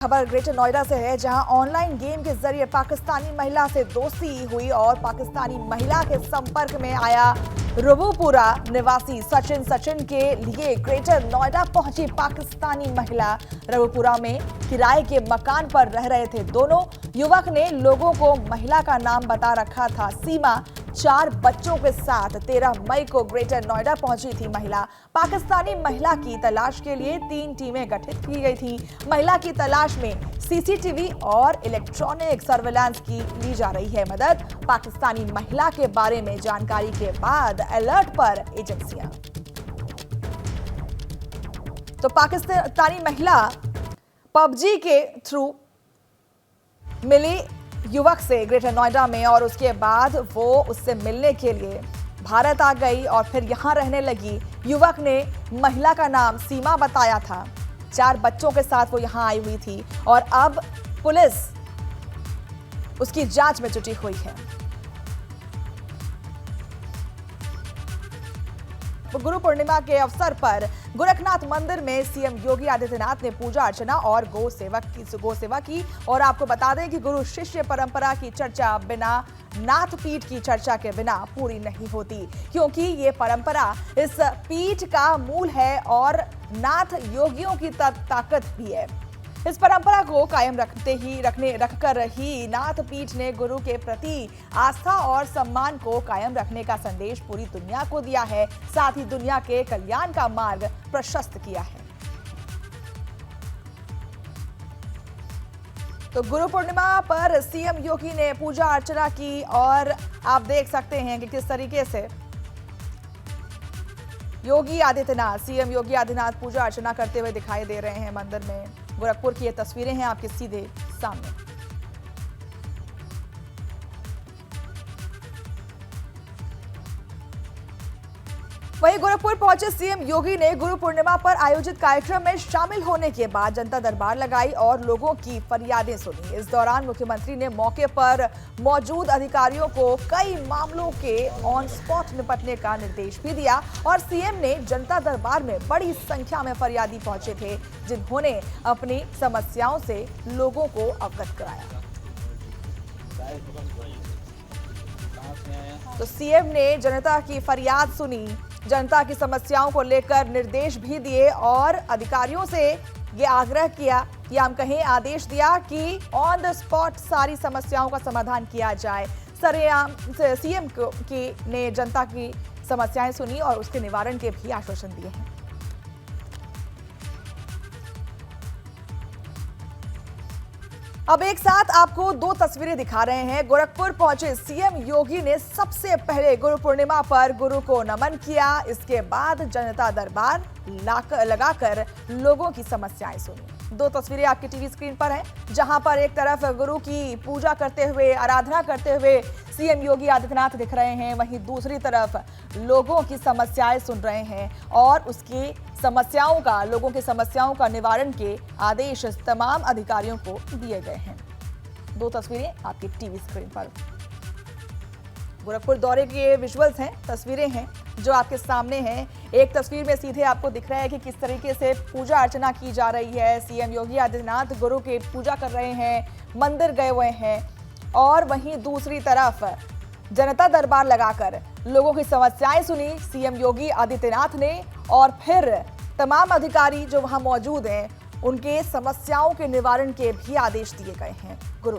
खबर ग्रेटर नोएडा से है, जहां ऑनलाइन गेम के जरिए पाकिस्तानी महिला से दोस्ती हुई और पाकिस्तानी महिला के संपर्क में आया रबुपुरा निवासी सचिन के लिए ग्रेटर नोएडा पहुंची पाकिस्तानी महिला। रबुपुरा में किराए के मकान पर रह रहे थे दोनों। युवक ने लोगों को महिला का नाम बता रखा था सीमा। 4 बच्चों के साथ 13 मई को ग्रेटर नोएडा पहुंची थी महिला। पाकिस्तानी महिला की तलाश के लिए 3 टीमें गठित की गई थी। महिला की तलाश में सीसीटीवी और इलेक्ट्रॉनिक सर्वेलांस की ली जा रही है मदद। पाकिस्तानी महिला के बारे में जानकारी के बाद अलर्ट पर एजेंसियां। तो पाकिस्तानी महिला पबजी के थ्रू मिली युवक से ग्रेटर नोएडा में और उसके बाद वो उससे मिलने के लिए भारत आ गई और फिर यहां रहने लगी। युवक ने महिला का नाम सीमा बताया था। 4 बच्चों के साथ वो यहां आई हुई थी और अब पुलिस उसकी जांच में जुटी हुई है। गुरु पूर्णिमा के अवसर पर गोरखनाथ मंदिर में सीएम योगी आदित्यनाथ ने पूजा अर्चना और गौ सेवा की। और आपको बता दें कि गुरु शिष्य परंपरा की चर्चा बिना नाथ पीठ की चर्चा के बिना पूरी नहीं होती, क्योंकि ये परंपरा इस पीठ का मूल है और नाथ योगियों की ताकत भी है। इस परंपरा को कायम रखकर ही नाथ पीठ ने गुरु के प्रति आस्था और सम्मान को कायम रखने का संदेश पूरी दुनिया को दिया है, साथ ही दुनिया के कल्याण का मार्ग प्रशस्त किया है। तो गुरु पूर्णिमा पर सीएम योगी ने पूजा अर्चना की और आप देख सकते हैं कि किस तरीके से सीएम योगी आदित्यनाथ पूजा अर्चना करते हुए दिखाई दे रहे हैं मंदिर में। गोरखपुर की ये तस्वीरें हैं आपके सीधे सामने। वहीं गोरखपुर पहुंचे सीएम योगी ने गुरु पूर्णिमा पर आयोजित कार्यक्रम में शामिल होने के बाद जनता दरबार लगाई और लोगों की फरियादें सुनी। इस दौरान मुख्यमंत्री ने मौके पर मौजूद अधिकारियों को कई मामलों के ऑन स्पॉट निपटने का निर्देश भी दिया और सीएम ने जनता दरबार में बड़ी संख्या में फरियादी पहुंचे थे, जिन्होंने अपनी समस्याओं से लोगों को अवगत कराया। तो सीएम ने जनता की फरियाद सुनी, जनता की समस्याओं को लेकर निर्देश भी दिए और अधिकारियों से ये आग्रह किया या हम कहें आदेश दिया कि ऑन द स्पॉट सारी समस्याओं का समाधान किया जाए। सीएम ने जनता की समस्याएं सुनी और उसके निवारण के भी आश्वासन दिए हैं। अब एक साथ आपको 2 तस्वीरें दिखा रहे हैं। गोरखपुर पहुंचे सीएम योगी ने सबसे पहले गुरु पूर्णिमा पर गुरु को नमन किया। इसके बाद जनता दरबार लगाकर लोगों की समस्याएं सुनी। 2 तस्वीरें आपके टीवी स्क्रीन पर हैं, जहां पर एक तरफ गुरु की पूजा करते हुए, आराधना करते हुए सीएम योगी आदित्यनाथ दिख रहे हैं, वहीं दूसरी तरफ लोगों की समस्याएं सुन रहे हैं और लोगों की समस्याओं का निवारण के आदेश तमाम अधिकारियों को दिए गए हैं। 2 तस्वीरें आपकी टीवी स्क्रीन पर। गोरखपुर दौरे के विजुअल्स हैं, तस्वीरें हैं जो आपके सामने हैं। एक तस्वीर में सीधे आपको दिख रहा है कि किस तरीके से पूजा अर्चना की जा रही है। सीएम योगी आदित्यनाथ गुरु की पूजा कर रहे हैं, मंदिर गए हुए हैं और वहीं दूसरी तरफ जनता दरबार लगाकर लोगों की समस्याएं सुनी सीएम योगी आदित्यनाथ ने और फिर तमाम अधिकारी जो वहां मौजूद हैं उनके समस्याओं के निवारण के भी आदेश दिए गए हैं। गुरु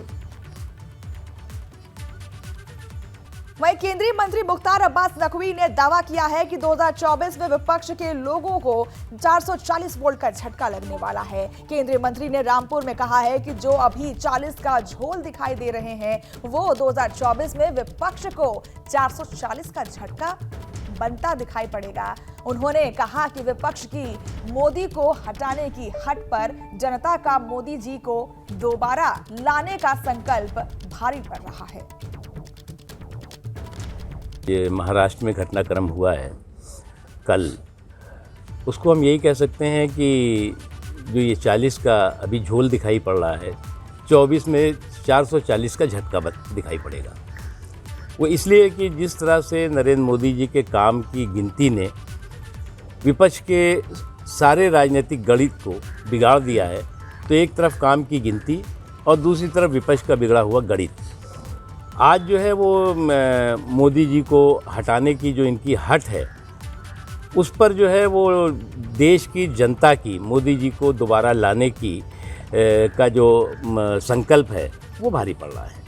वहीं केंद्रीय मंत्री मुख्तार अब्बास नकवी ने दावा किया है कि 2024 में विपक्ष के लोगों को 440 वोल्ट का झटका लगने वाला है। केंद्रीय मंत्री ने रामपुर में कहा है कि जो अभी 40 का झोल दिखाई दे रहे हैं वो 2024 में विपक्ष को 440 का झटका बनता दिखाई पड़ेगा। उन्होंने कहा कि विपक्ष की मोदी को हटाने की हट पर जनता का मोदी जी को दोबारा लाने का संकल्प भारी पड़ रहा है। ये महाराष्ट्र में घटनाक्रम हुआ है कल, उसको हम यही कह सकते हैं कि जो ये 40 का अभी झोल दिखाई पड़ रहा है, 24 में 440 का झटका दिखाई पड़ेगा। वो इसलिए कि जिस तरह से नरेंद्र मोदी जी के काम की गिनती ने विपक्ष के सारे राजनीतिक गणित को बिगाड़ दिया है, तो एक तरफ काम की गिनती और दूसरी तरफ विपक्ष का बिगड़ा हुआ गणित। आज जो है वो मोदी जी को हटाने की जो इनकी हट है, उस पर जो है वो देश की जनता की मोदी जी को दोबारा लाने की का जो संकल्प है वो भारी पड़ रहा है।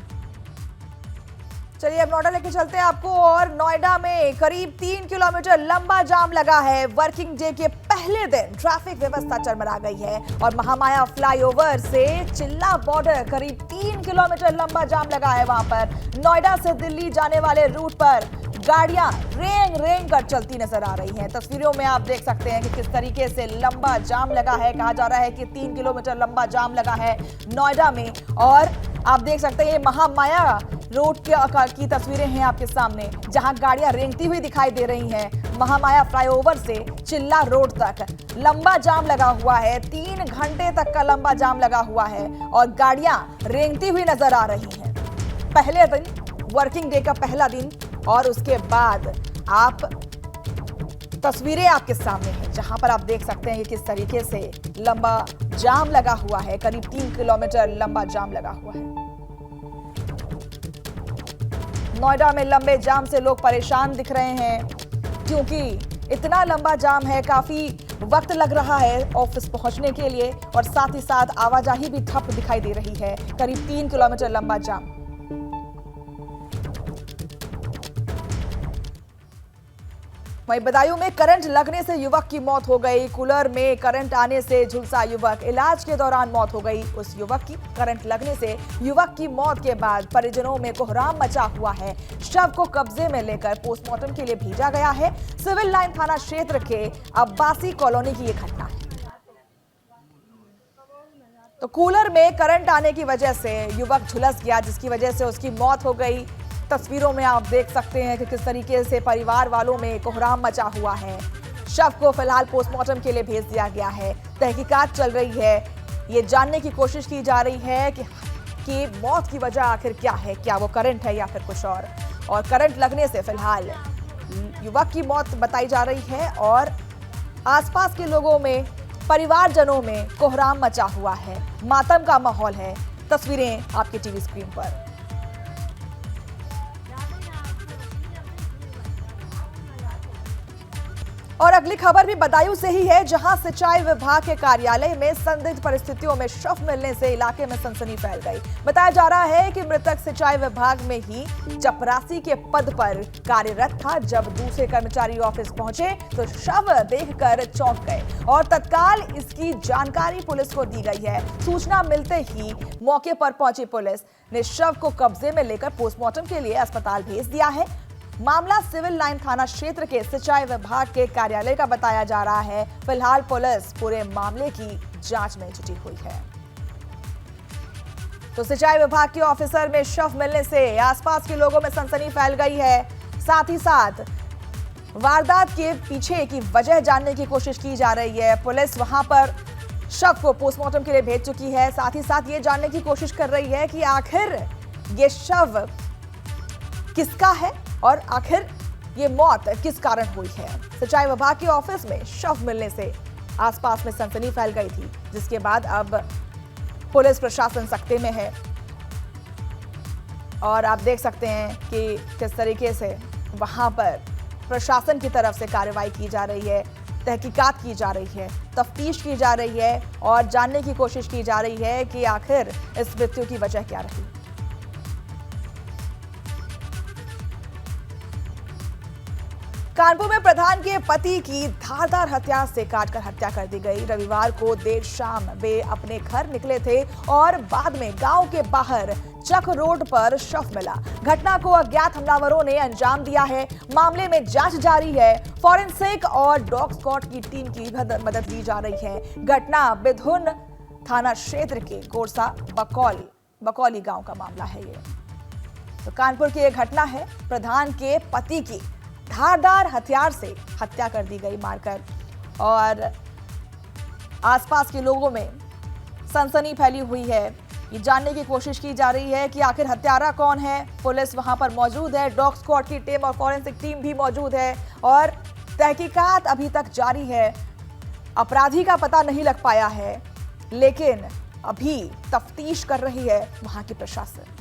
चलिए अब नोएडा लेके चलते हैं आपको। और नोएडा में करीब 3 किलोमीटर लंबा जाम लगा है। वर्किंग डे के पहले दिन ट्रैफिक व्यवस्था चरमरा गई है और महामाया फ्लाईओवर से चिल्ला बॉर्डर करीब 3 किलोमीटर लंबा जाम लगा है। वहां पर नोएडा से दिल्ली जाने वाले रूट पर गाड़ियां रेंग रेंग कर चलती नजर आ रही हैं। तस्वीरों में आप देख सकते हैं कि किस तरीके से लंबा जाम लगा है। कहा जा रहा है कि 3 किलोमीटर लंबा जाम लगा है नोएडा में। और आप देख सकते हैं ये महामाया रोड की तस्वीरें हैं आपके सामने, जहां गाड़ियां रेंगती हुई दिखाई दे रही हैं। महामाया फ्लाईओवर से चिल्ला रोड तक लंबा जाम लगा हुआ है। 3 घंटे तक का लंबा जाम लगा हुआ है और गाड़ियां रेंगती हुई नजर आ रही हैं। पहले दिन, वर्किंग डे का पहला दिन, और उसके बाद आप तस्वीरें आपके सामने हैं जहां पर आप देख सकते हैं कि किस तरीके से लंबा जाम लगा हुआ है। करीब 3 किलोमीटर लंबा जाम लगा हुआ है। नोएडा में लंबे जाम से लोग परेशान दिख रहे हैं क्योंकि इतना लंबा जाम है, काफी वक्त लग रहा है ऑफिस पहुंचने के लिए और साथ ही साथ आवाजाही भी ठप दिखाई दे रही है। करीब 3 किलोमीटर लंबा जाम। वहीं बदायूं में करंट लगने से युवक की मौत हो गई। कूलर में करंट आने से झुलसा युवक, इलाज के दौरान मौत हो गई उस युवक की। करंट लगने से युवक की मौत के बाद परिजनों में कोहराम मचा हुआ है। शव को कब्जे में लेकर पोस्टमार्टम के लिए भेजा गया है। सिविल लाइन थाना क्षेत्र के अब्बासी कॉलोनी की यह घटना है। तो कूलर में करंट आने की वजह से युवक झुलस गया, जिसकी वजह से उसकी मौत हो गई। तस्वीरों में आप देख सकते हैं कि किस तरीके से परिवार वालों में कोहराम मचा हुआ है। शव को फिलहाल पोस्टमार्टम के लिए भेज दिया गया है। तहकीकात चल रही है। ये जानने की कोशिश की जा रही है कि मौत की वजह आखिर क्या है, क्या वो करंट है या फिर कुछ और करंट लगने से फिलहाल युवक की मौत बताई जा रही है और आसपास के लोगों में, परिवारजनों में कोहराम मचा हुआ है। मातम का माहौल है। तस्वीरें आपके टीवी स्क्रीन पर। और अगली खबर भी बदायूं से ही है, जहां सिंचाई विभाग के कार्यालय में संदिग्ध परिस्थितियों में शव मिलने से इलाके में सनसनी फैल गई। बताया जा रहा है कि मृतक सिंचाई विभाग में ही चपरासी के पद पर कार्यरत था। जब दूसरे कर्मचारी ऑफिस पहुंचे तो शव देखकर चौंक गए और तत्काल इसकी जानकारी पुलिस को दी गई है। सूचना मिलते ही मौके पर पहुंची पुलिस ने शव को कब्जे में लेकर पोस्टमार्टम के लिए अस्पताल भेज दिया है। मामला सिविल लाइन थाना क्षेत्र के सिंचाई विभाग के कार्यालय का बताया जा रहा है। फिलहाल पुलिस पूरे मामले की जांच में जुटी हुई है। तो सिंचाई विभाग के ऑफिसर में शव मिलने से आसपास के लोगों में सनसनी फैल गई है। साथ ही साथ वारदात के पीछे की वजह जानने की कोशिश की जा रही है। पुलिस वहां पर शव को पोस्टमार्टम के लिए भेज चुकी है। साथ ही साथ ये जानने की कोशिश कर रही है कि आखिर ये शव किसका है और आखिर ये मौत किस कारण हुई है। सिंचाई विभाग के ऑफिस में शव मिलने से आसपास में सनसनी फैल गई थी, जिसके बाद अब पुलिस प्रशासन सख्ते में है और आप देख सकते हैं कि किस तरीके से वहां पर प्रशासन की तरफ से कार्रवाई की जा रही है, तहकीकात की जा रही है, तफ्तीश की जा रही है और जानने की कोशिश की जा रही है कि आखिर इस मृत्यु की वजह क्या रही। कानपुर में प्रधान के पति की धारदार हथियार से काटकर हत्या कर दी गई। रविवार को देर शाम वे अपने घर निकले थे और बाद में गांव के बाहर चक रोड पर शव मिला। घटना को अज्ञात हमलावरों ने अंजाम दिया है। मामले में जांच जारी है। फॉरेंसिक और डॉग स्क्वाड की टीम की मदद ली जा रही है। घटना बिधुन थाना क्षेत्र के गोरसा बकौली गांव का मामला है। ये तो कानपुर की एक घटना है। प्रधान के पति की धारदार हथियार से हत्या कर दी गई मारकर और आसपास के लोगों में सनसनी फैली हुई है। ये जानने की कोशिश की जा रही है कि आखिर हत्यारा कौन है। पुलिस वहां पर मौजूद है, डॉग स्क्वाड की टीम और फॉरेंसिक टीम भी मौजूद है और तहकीकात अभी तक जारी है। अपराधी का पता नहीं लग पाया है, लेकिन अभी तफ्तीश कर रही है वहां की प्रशासन।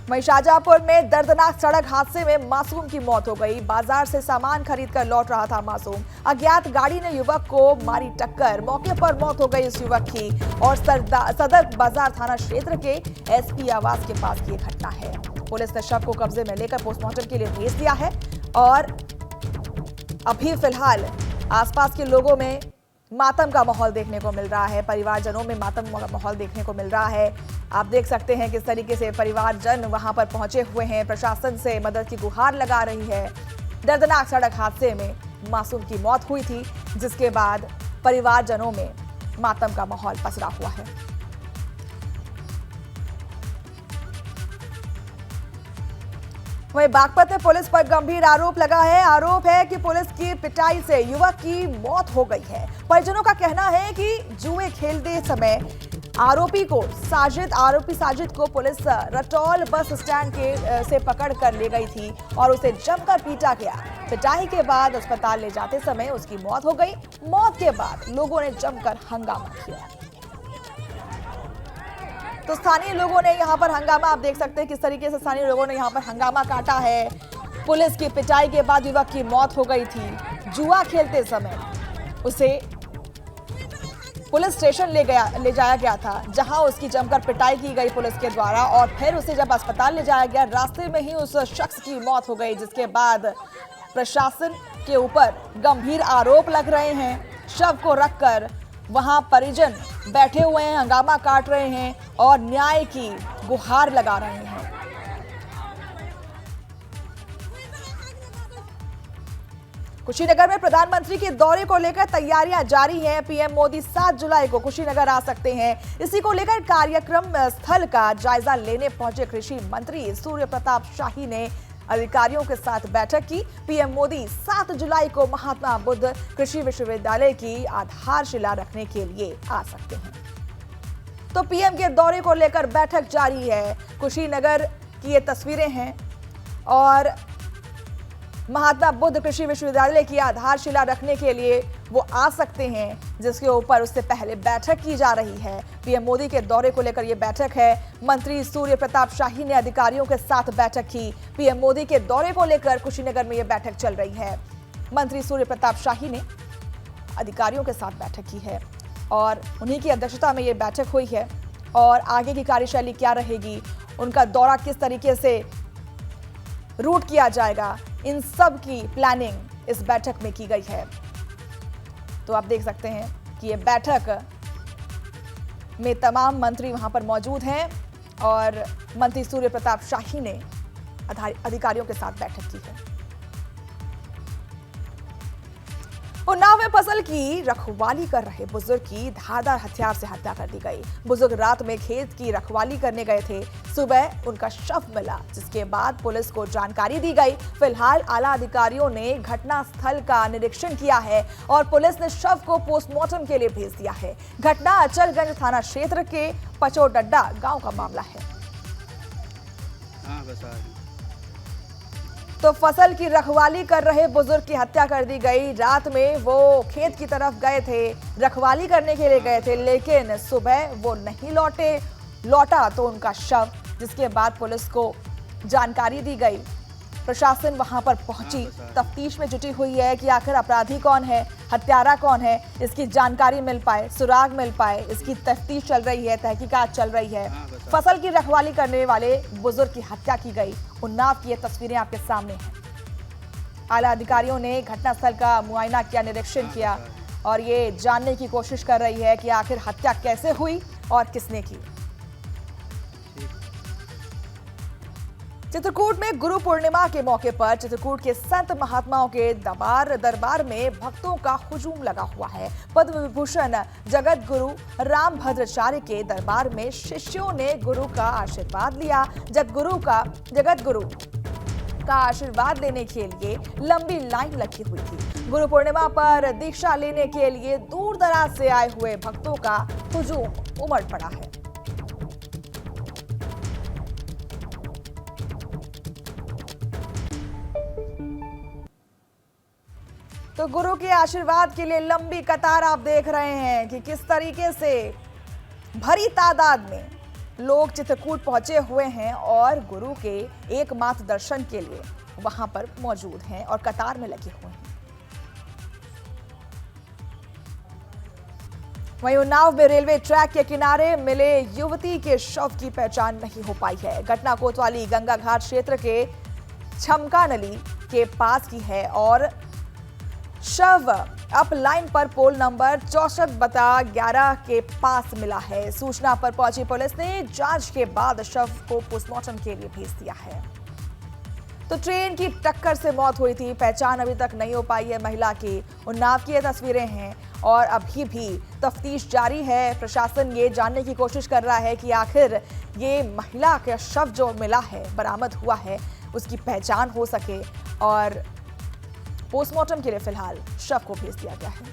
वहीं शाहजहांपुर में दर्दनाक सड़क हादसे में मासूम की मौत हो गई। बाजार से सामान खरीदकर लौट रहा था मासूम। अज्ञात गाड़ी ने युवक को मारी टक्कर, मौके पर मौत हो गई इस युवक की। और सदर बाजार थाना क्षेत्र के एसपी आवास के पास की घटना है। पुलिस ने शव को कब्जे में लेकर पोस्टमार्टम के लिए भेज दिया है और अभी फिलहाल आसपास के लोगों में मातम का माहौल देखने को मिल रहा है। परिवारजनों में मातम का माहौल देखने को मिल रहा है। आप देख सकते हैं किस तरीके से परिवारजन वहां पर पहुंचे हुए हैं, प्रशासन से मदद की गुहार लगा रही है। दर्दनाक सड़क हादसे में मासूम की मौत हुई थी, जिसके बाद परिवारजनों में मातम का माहौल पसरा हुआ है। वहीं बागपत में पुलिस पर गंभीर आरोप लगा है। आरोप है कि पुलिस की पिटाई से युवक की मौत हो गई है। परिजनों का कहना है कि जुए खेलते समय आरोपी साजिद को पुलिस रटौल बस स्टैंड से पकड़ कर ले गई थी और उसे जमकर पीटा गया। पिटाई के बाद अस्पताल ले जाते समय उसकी मौत हो गई। मौत के बाद लोगों ने जमकर हंगामा किया। तो स्थानीय लोगों ने यहां पर हंगामा, आप देख सकते हैं किस तरीके से स्थानीय लोगों ने यहां पर हंगामा काटा है। पुलिस की पिटाई के बाद युवक की मौत हो गई थी। जुआ खेलते समय उसे पुलिस स्टेशन ले जाया गया था, जहां उसकी जमकर पिटाई की गई पुलिस के द्वारा। और फिर उसे जब अस्पताल ले जाया गया, रास्ते में ही उस शख्स की मौत हो गई, जिसके बाद प्रशासन के ऊपर गंभीर आरोप लग रहे हैं। शव को रखकर वहां परिजन बैठे हुए हैं, हंगामा काट रहे हैं और न्याय की गुहार लगा रहे हैं। कुशीनगर में प्रधानमंत्री के दौरे को लेकर तैयारियां जारी हैं। पीएम मोदी 7 जुलाई को कुशीनगर आ सकते हैं। इसी को लेकर कार्यक्रम स्थल का जायजा लेने पहुंचे कृषि मंत्री सूर्य प्रताप शाही ने अधिकारियों के साथ बैठक की। पीएम मोदी 7 जुलाई को महात्मा बुद्ध कृषि विश्वविद्यालय की आधारशिला रखने के लिए आ सकते हैं। तो पीएम के दौरे को लेकर बैठक जारी है। कुशीनगर की ये तस्वीरें हैं और महात्मा बुद्ध कृषि विश्वविद्यालय की आधारशिला रखने के लिए वो आ सकते हैं, जिसके ऊपर उससे पहले बैठक की जा रही है। पीएम मोदी के दौरे को लेकर यह बैठक है। मंत्री सूर्य प्रताप शाही ने अधिकारियों के साथ बैठक की। पीएम मोदी के दौरे को लेकर कुशीनगर में यह बैठक चल रही है। मंत्री सूर्य प्रताप शाही ने अधिकारियों के साथ बैठक की है और उन्हीं की अध्यक्षता में यह बैठक हुई है। और आगे की कार्यशैली क्या रहेगी, उनका दौरा किस तरीके से रूट किया जाएगा, इन सब की प्लानिंग इस बैठक में की गई है। तो आप देख सकते हैं कि ये बैठक में तमाम मंत्री वहां पर मौजूद हैं और मंत्री सूर्य प्रताप शाही ने अधिकारियों के साथ बैठक की है। उन्नाव में फसल की रखवाली कर रहे बुजुर्ग की धारदार हथियार से हत्या कर दी गई। बुजुर्ग रात में खेत की रखवाली करने गए थे। सुबह उनका शव मिला, जिसके बाद पुलिस को जानकारी दी गई। फिलहाल आला अधिकारियों ने घटनास्थल का निरीक्षण किया है और पुलिस ने शव को पोस्टमार्टम के लिए भेज दिया है। घटना अचलगंज थाना क्षेत्र के पचोडड्डा गांव का मामला है। तो फसल की रखवाली कर रहे बुजुर्ग की हत्या कर दी गई। रात में वो खेत की तरफ गए थे, रखवाली करने के लिए गए थे, लेकिन सुबह वो नहीं लौटा तो उनका शव, जिसके बाद पुलिस को जानकारी दी गई। प्रशासन वहां पर पहुंची, तफ्तीश में जुटी हुई है कि आखिर अपराधी कौन है, हत्यारा कौन है, इसकी जानकारी मिल पाए, सुराग मिल पाए, इसकी तफ्तीश चल रही है, तहकीकात चल रही है। फसल की रखवाली करने वाले बुजुर्ग की हत्या की गई। उन्नाव की ये तस्वीरें आपके सामने हैं। आला अधिकारियों ने घटनास्थल का मुआयना किया, निरीक्षण किया और ये जानने की कोशिश कर रही है कि आखिर हत्या कैसे हुई और किसने की। चित्रकूट में गुरु पूर्णिमा के मौके पर चित्रकूट के संत महात्माओं के दरबार में भक्तों का हुजूम लगा हुआ है। पद्म विभूषण जगत गुरु रामभद्राचार्य के दरबार में शिष्यों ने गुरु का आशीर्वाद लिया। जगत गुरु का आशीर्वाद लेने के लिए लंबी लाइन लगी हुई थी। गुरु पूर्णिमा पर दीक्षा लेने के लिए दूर दराज से आए हुए भक्तों का हुजूम उमड़ पड़ा है। तो गुरु के आशीर्वाद के लिए लंबी कतार आप देख रहे हैं कि किस तरीके से भरी तादाद में लोग चित्रकूट पहुंचे हुए हैं और गुरु के एकमात्र दर्शन के लिए वहां पर मौजूद हैं और कतार में लगे हुए हैं। वहीं उन्नाव में रेलवे ट्रैक के किनारे मिले युवती के शव की पहचान नहीं हो पाई है। घटना कोतवाली गंगा घाट क्षेत्र के छमका नली के पास की है और शव अप लाइन पर पोल नंबर 64/11 के पास मिला है। सूचना पर पहुंची पुलिस ने जांच के बाद शव को पोस्टमार्टम के लिए भेज दिया है। तो ट्रेन की टक्कर से मौत हुई थी, पहचान अभी तक नहीं हो पाई है महिला की। उन्नाव की ये तस्वीरें हैं और अभी भी तफ्तीश जारी है। प्रशासन ये जानने की कोशिश कर रहा है कि आखिर ये महिला का शव जो मिला है, बरामद हुआ है, उसकी पहचान हो सके और पोस्टमार्टम के लिए फिलहाल शव को भेज दिया गया है।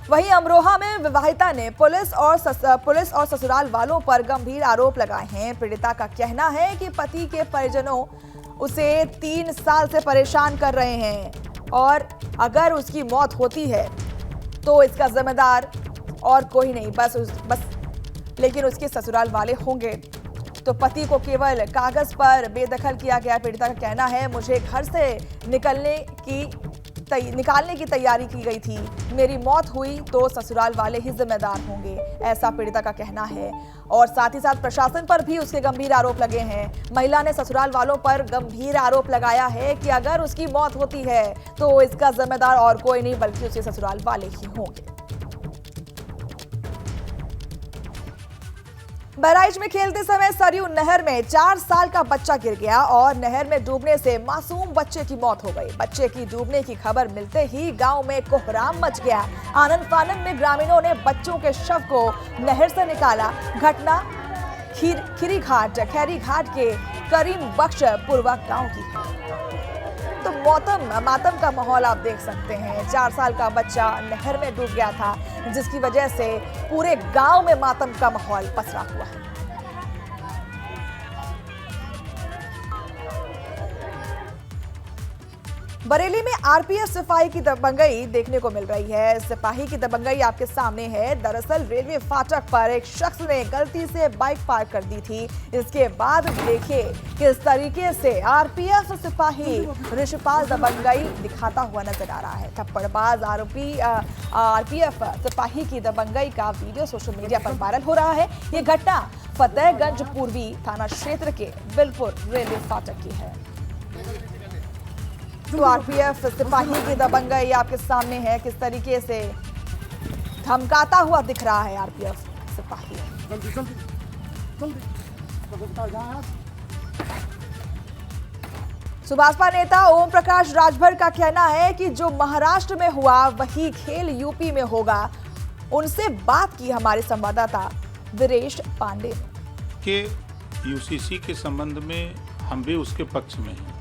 वहीं अमरोहा में विवाहिता ने पुलिस और ससुराल वालों पर गंभीर आरोप लगाए हैं। पीड़िता का कहना है कि पति के परिजनों उसे 3 साल से परेशान कर रहे हैं और अगर उसकी मौत होती है तो इसका जिम्मेदार और कोई नहीं, बस लेकिन उसके ससुराल वाले होंगे। तो पति को केवल कागज पर बेदखल किया गया। पीड़िता का कहना है, मुझे घर से निकालने की तैयारी की गई थी, मेरी मौत हुई तो ससुराल वाले ही जिम्मेदार होंगे, ऐसा पीड़िता का कहना है। और साथ ही साथ प्रशासन पर भी उसके गंभीर आरोप लगे हैं। महिला ने ससुराल वालों पर गंभीर आरोप लगाया है कि अगर उसकी मौत होती है तो इसका जिम्मेदार और कोई नहीं बल्कि उसके ससुराल वाले ही होंगे। बहराइच में खेलते समय सरयू नहर में 4 साल का बच्चा गिर गया और नहर में डूबने से मासूम बच्चे की मौत हो गई। बच्चे की डूबने की खबर मिलते ही गांव में कोहराम मच गया। आनन फानन में ग्रामीणों ने बच्चों के शव को नहर से निकाला। घटना खैरी घाट के करीम बख्श पूर्वा गांव की है। तो मातम का माहौल आप देख सकते हैं। 4 साल का बच्चा नहर में डूब गया था, जिसकी वजह से पूरे गांव में मातम का माहौल पसरा हुआ है। बरेली में आरपीएफ सिपाही की दबंगई देखने को मिल रही है। सिपाही की दबंगई आपके सामने है। दरअसल रेलवे फाटक पर एक शख्स ने गलती से बाइक पार्क कर दी थी। इसके बाद देखिए किस तरीके से आरपीएफ सिपाही ऋषिपाल दबंगई दिखाता हुआ नजर आ रहा है। थप्पड़बाज आरपीएफ सिपाही की दबंगई का वीडियो सोशल मीडिया पर वायरल हो रहा है। ये घटना फतेहगंज पूर्वी थाना क्षेत्र के बिलपुर रेलवे फाटक की है। तो आरपीएफ सिपाही की दबंगई आपके सामने है, किस तरीके से धमकाता हुआ दिख रहा है आरपीएफ सिपाही। सुभाषपा नेता ओम प्रकाश राजभर का कहना है कि जो महाराष्ट्र में हुआ वही खेल यूपी में होगा। उनसे बात की हमारे संवाददाता वीरेश पांडे के यूसीसी के संबंध में हम भी उसके पक्ष में हैं,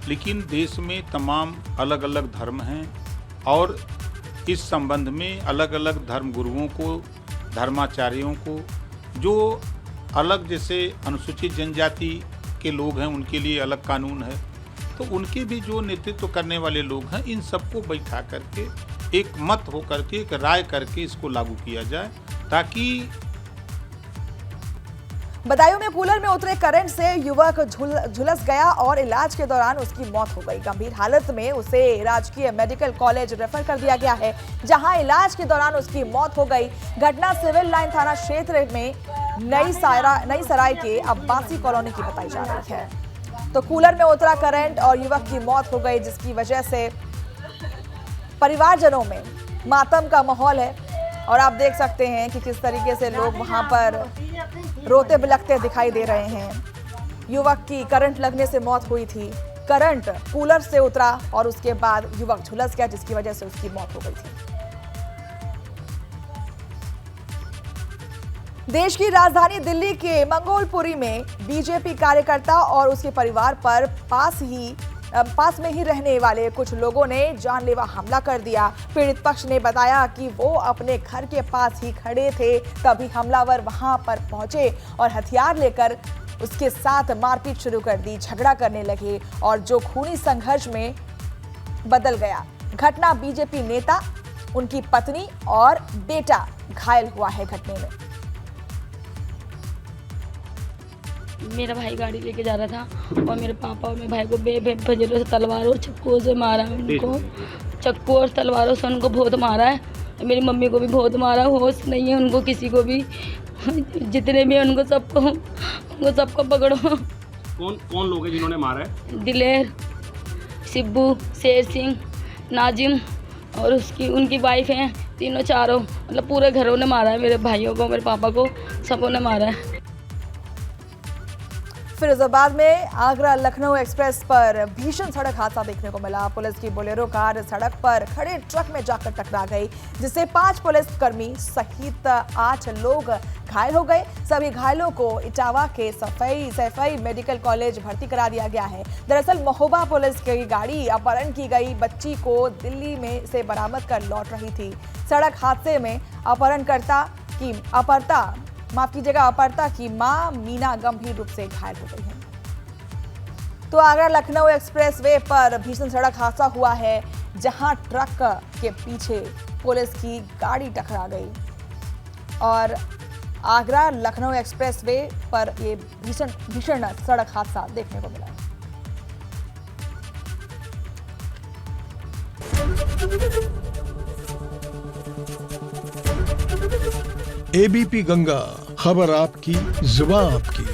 लेकिन देश में तमाम अलग अलग धर्म हैं और इस संबंध में अलग अलग धर्म गुरुओं को, धर्माचार्यों को, जो अलग जैसे अनुसूचित जनजाति के लोग हैं उनके लिए अलग कानून है, तो उनके भी जो नेतृत्व करने वाले लोग हैं, इन सबको बैठा करके एक मत हो करके, एक राय करके इसको लागू किया जाए, ताकि बदायूं में कूलर में उतरे करंट से युवक झुलस गया और इलाज के दौरान उसकी मौत हो गई। गंभीर हालत में उसे राजकीय मेडिकल कॉलेज रेफर कर दिया गया है, जहां इलाज के दौरान उसकी मौत हो गई। घटना सिविल लाइन थाना क्षेत्र में नई सराय के अब्बासी कॉलोनी की बताई जा रही है। तो कूलर में उतरा करंट और युवक की मौत हो गई, जिसकी वजह से परिवारजनों में मातम का माहौल है। और आप देख सकते हैं कि किस तरीके से लोग वहां पर रोते बिलखते दिखाई दे रहे हैं। युवक की करंट लगने से मौत हुई थी। करंट कूलर से उतरा और उसके बाद युवक झुलस गया, जिसकी वजह से उसकी मौत हो गई थी। देश की राजधानी दिल्ली के मंगोलपुरी में बीजेपी कार्यकर्ता और उसके परिवार पर पास में ही रहने वाले कुछ लोगों ने जानलेवा हमला कर दिया। पीड़ित पक्ष ने बताया कि वो अपने घर के पास ही खड़े थे, तभी हमलावर वहां पर पहुंचे और हथियार लेकर उसके साथ मारपीट शुरू कर दी, झगड़ा करने लगे और जो खूनी संघर्ष में बदल गया। घटना बीजेपी नेता, उनकी पत्नी और बेटा घायल हुआ है घटने में। मेरा भाई गाड़ी लेके जा रहा था और मेरे पापा और मेरे भाई को बेफजलों से तलवारों चक्कुओं से मारा है। उनको चक्कू और तलवारों से उनको बहुत मारा है। मेरी मम्मी को भी बहुत मारा, होश नहीं है उनको किसी को भी। जितने भी हैं उनको सबको पकड़ो। कौन लोग हैं जिन्होंने मारा है? दिलेर, सिब्बू, शेर सिंह, नाजिम और उनकी वाइफ हैं, तीनों चारों, मतलब पूरे घरों ने मारा है। मेरे भाइयों को, मेरे पापा को, सबों ने मारा है। फिरोजाबाद में आगरा लखनऊ एक्सप्रेस पर भीषण सड़क हादसा देखने को मिला। पुलिस की बोलेरो कार सड़क पर खड़े ट्रक में जाकर टकरा गई, जिससे 5 पुलिसकर्मी सहित 8 लोग घायल हो गए। सभी घायलों को इटावा के सैफई मेडिकल कॉलेज भर्ती करा दिया गया है। दरअसल महोबा पुलिस की गाड़ी अपहरण की गई बच्ची को दिल्ली में से बरामद कर लौट रही थी। सड़क हादसे में अपहर्ता की मां मीना गंभीर रूप से घायल हो गई है। तो आगरा लखनऊ एक्सप्रेस वे पर भीषण सड़क हादसा हुआ है, जहां ट्रक के पीछे पुलिस की गाड़ी टकरा गई और आगरा लखनऊ एक्सप्रेस वे पर ये भीषण सड़क हादसा देखने को मिला। एबीपी गंगा, खबर आपकी, जुबान आपकी।